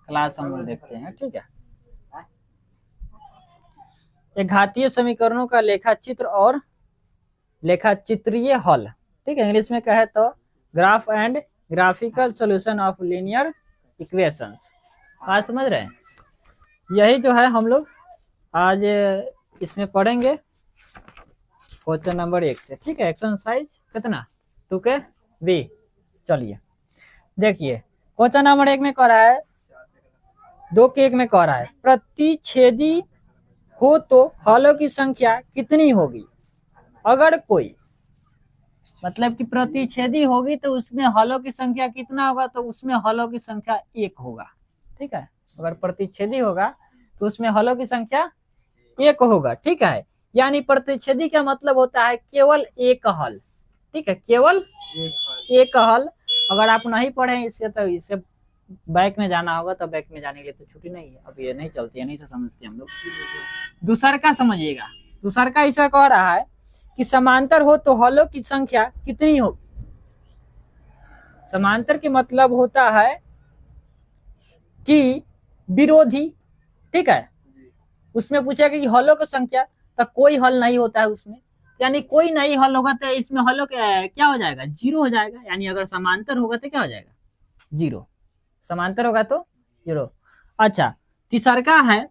Class हम लोग देखते हैं, ठीक है। एक घातीय समीकरणों का लेखाचित्र और लेखाचित्रीय हल, ठीक है, इंग्लिश में कहे तो graph and graphical solution of linear equations. बात समझ रहे हैं? यही जो है हम लोग आज इसमें पढ़ेंगे क्वेश्चन नंबर 1 से, ठीक है। एक्सरसाइज कितना 2 के बी। चलिए देखिए, क्वेश्चन नंबर 1 में कह रहा है 2 के 1 में कह रहा है प्रतिच्छेदी हो तो हलों की संख्या कितनी होगी। अगर कोई मतलब कि प्रतिच्छेदी होगी तो उसमें हलों की संख्या कितना होगा, तो उसमें हलों की संख्या 1 होगा, ठीक है। अगर प्रतिच्छेदी होगा तो उसमें हलों की संख्या 1 होगा, ठीक है। यानी प्रतिच्छेदी का मतलब होता है केवल एक हल, ठीक है, केवल एक हल। अगर आप नहीं पढ़े इससे तो इससे बैक में जाना होगा, तो बैक में जाने के लिए तो छुट्टी नहीं है, अब ये नहीं चलती है, नहीं से समझते हम लोग। दूसरा का समझिएगा, दूसरा का ऐसा कह रहा है कि समांतर हो तो हलों की संख्या कितनी हो। समांतर के मतलब होता है कि विरोधी, ठीक है। उसमें पूछेगा कि हलों की संख्या, तो कोई हल नहीं होता है उसमें, यानी कोई नहीं हल होगा तो इसमें हलों क्या हो जाएगा, 0 हो जाएगा। यानी अगर समांतर होगा तो क्या हो जाएगा, 0। समांतर होगा तो 0। अच्छा, तीसरा है,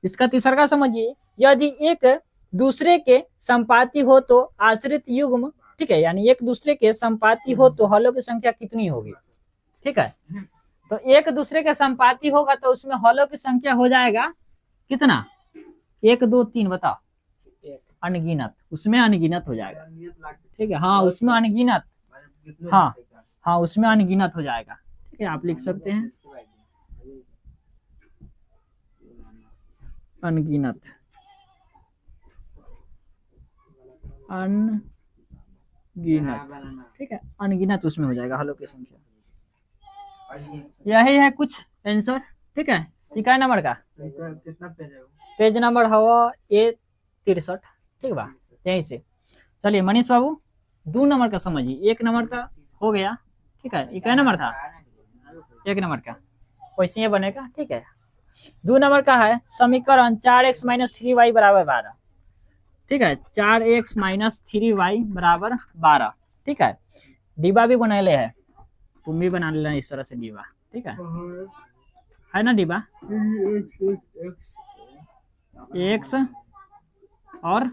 इसका तीसरा समझिए, यदि एक दूसरे के संपाती हो तो आश्रित युग्म, ठीक है, यानी एक दूसरे के संपाती हो तो हलों की संख्या कितनी होगी, ठीक है। तो एक दूसरे के संपाती होगा तो उसमें हलों की संख्या हो जाएगा कितना, 1 2 3 बताओ, अनगिनत, उसमें अनगिनत हो जाएगा, ठीक है। हाँ उसमें अनगिनत, हाँ हाँ उसमें अनगिनत हो जाएगा, ठीक है। आप लिख सकते हैं अनगिनत, अनगिनत, ठीक है, अनगिनत उसमें हो जाएगा हलों की संख्या। यही है कुछ आंसर, ठीक है। क्या नंबर का कितना पेज है? पेज नंबर हवा A63, ठीक बा, यहीं से। चलिए मनीष बाबू 2 नंबर का समझिए, 1 नंबर का हो गया, ठीक है। ये क्या नंबर था, 1 नंबर का वैसे ही बनेगा, ठीक है। 2 नंबर का है समीकरण 4x - 3y = 12, ठीक है। 4x - 3y = 12, ठीक है। डिब्बा भी बना ले है, तुम भी बना लेना इस तरह से डिब्बा, ठीक है ना डिब्बा। x और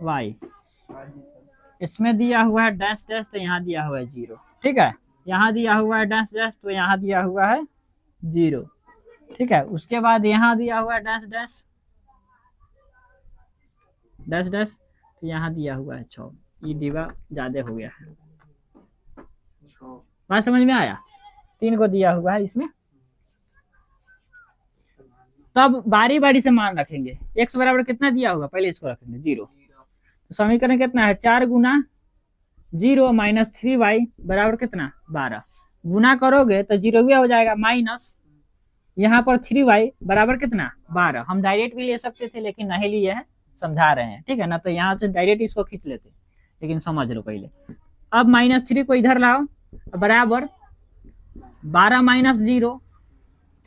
y, इसमें दिया हुआ है डैश डैश, तो यहाँ दिया हुआ है 0, ठीक है। यहाँ दिया हुआ है डैश डैश, तो यहाँ दिया हुआ है 0, ठीक है। उसके बाद यहाँ दिया हुआ है डैश डैश डैश डैश, तो यहाँ दिया हुआ है 6। ये डिब्बा ज्यादा हो गया है, बात समझ में आया। 3 को दिया हुआ है इसमें, तब बारी बारी से मान रखेंगे। x बराबर कितना दिया होगा, पहले इसको रखेंगे 0, तो समीकरण कितना है 4 गुना 0 - 3y = कितना 12। गुना करोगे तो 0 हो जाएगा, माइनस यहाँ पर 3y = कितना 12। हम डायरेक्ट भी ले सकते थे लेकिन नहीं लिए हैं, समझा रहे हैं, ठीक है ना। तो यहाँ से डायरेक्ट इसको खींच लेते, लेकिन समझ लो पहले। अब -3 को इधर लाओ, बराबर 12 - 0,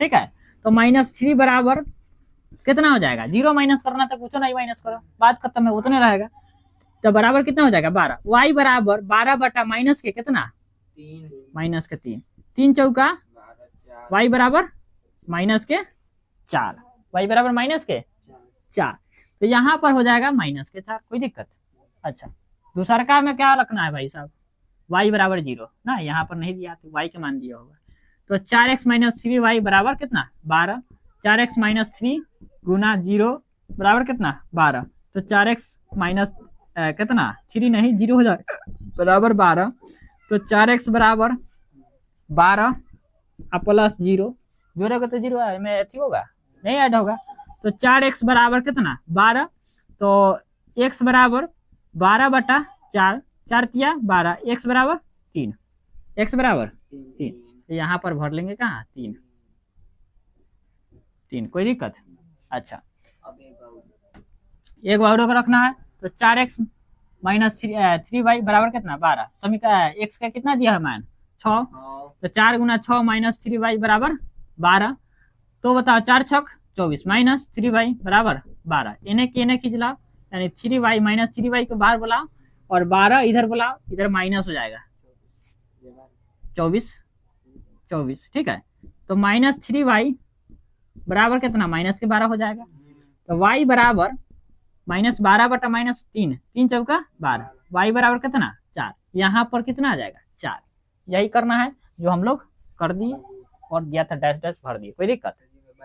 ठीक है। तो -3 बराबर कितना हो जाएगा, 0 माइनस करना तो कुछ नहीं माइनस करो, बात खत्म है, उतने रहेगा। तो बराबर कितना हो जाएगा 12, y बराबर 12 बटा माइनस के कितना, माइनस के 3, 3 चौका y बराबर -4, y बराबर -4, तो यहाँ पर हो जाएगा -4, कोई दिक्कत। अच्छा, दूसरा का में क्या रखना है भाई साहब, y बराबर 0 ना, यहाँ पर नहीं दिया तो y के मान दिया होगा। तो 4x - 3y बराबर कितना 12, 4x - 3 गुना 0 बराबर कितना 12, तो 4x माइनस कितना 3 नहीं 0 हो जाएगा बराबर 12, तो 4x बराबर 12 प्लस 0, जोड़ेगा तो 0 में अथी होगा, नहीं ऐड होगा। तो 4x बराबर कितना 12, तो x बराबर 12 बटा 4, 4 तिया 12, x बराबर 3, x बराबर 3, तो यहाँ पर भर लेंगे कहाँ 3, कोई दिक्कत। अच्छा, एक बार को रखना है, तो 4x - 3y बराबर कितना 12, समीकरण x का कितना दिया है मान 6, तो 4 गुना 6 - 3y बराबर 12। तो बताओ 4 छक 24 माइनस 3y बराबर 12। इन्हें खींच लाओ, यानी 3y माइनस 3y को बाहर बुलाओ और 12 इधर बुलाओ, इधर माइनस हो जाएगा 24 24। ठीक है, तो माइनस 3y बराबर कितना, माइनस के 12 हो जाएगा। तो y बराबर माइनस 12 बटा माइनस 3, 3 चौका 12, y बराबर कितना 4। यहाँ पर कितना आ जाएगा 4। यही करना है जो हम लोग कर दिए और दिया था डैश डैश भर दिए, कोई दिक्कत